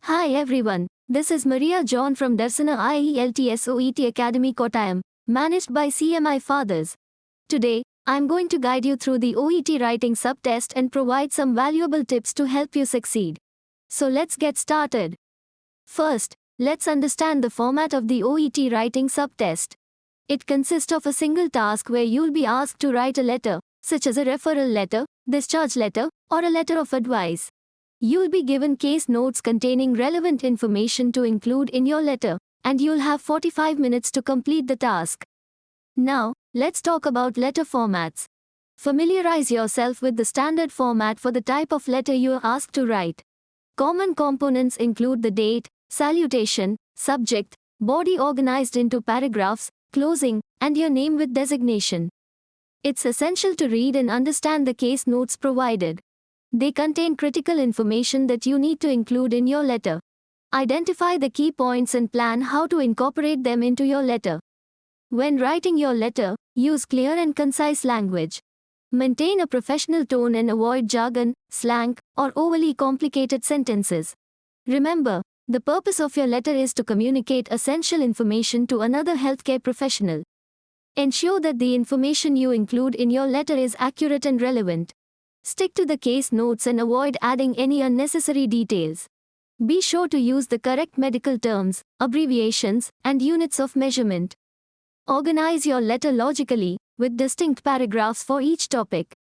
Hi everyone, this is Maria John from Darsana IELTS OET Academy Kottayam, managed by CMI Fathers. Today, I'm going to guide you through the OET writing subtest and provide some valuable tips to help you succeed. So let's get started. First, let's understand the format of the OET writing subtest. It consists of a single task where you'll be asked to write a letter, such as a referral letter, discharge letter, or a letter of advice. You'll be given case notes containing relevant information to include in your letter, and you'll have 45 minutes to complete the task. Now, let's talk about letter formats. Familiarize yourself with the standard format for the type of letter you are asked to write. Common components include the date, salutation, subject, body organized into paragraphs, closing, and your name with designation. It's essential to read and understand the case notes provided. They contain critical information that you need to include in your letter. Identify the key points and plan how to incorporate them into your letter. When writing your letter, use clear and concise language. Maintain a professional tone and avoid jargon, slang, or overly complicated sentences. Remember, the purpose of your letter is to communicate essential information to another healthcare professional. Ensure that the information you include in your letter is accurate and relevant. Stick to the case notes and avoid adding any unnecessary details. Be sure to use the correct medical terms, abbreviations, and units of measurement. Organize your letter logically, with distinct paragraphs for each topic.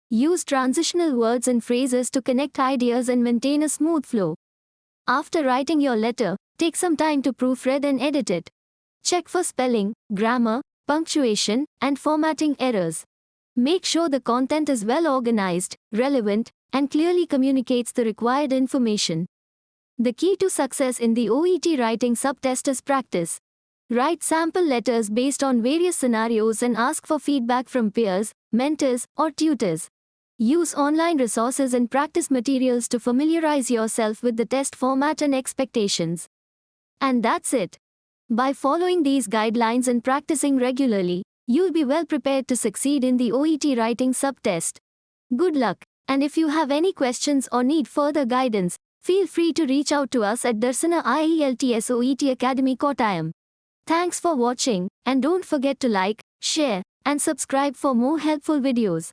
Use transitional words and phrases to connect ideas and maintain a smooth flow. After writing your letter, take some time to proofread and edit it. Check for spelling, grammar, punctuation, and formatting errors. Make sure the content is well organized, relevant, and clearly communicates the required information. The key to success in the OET writing subtest is practice. Write sample letters based on various scenarios and ask for feedback from peers, mentors, or tutors. Use online resources and practice materials to familiarize yourself with the test format and expectations. And that's it. By following these guidelines and practicing regularly, you'll be well prepared to succeed in the OET writing subtest. Good luck, and if you have any questions or need further guidance, feel free to reach out to us at Darsana IELTS OET Academy Kottayam. Thanks for watching, and don't forget to like, share, and subscribe for more helpful videos.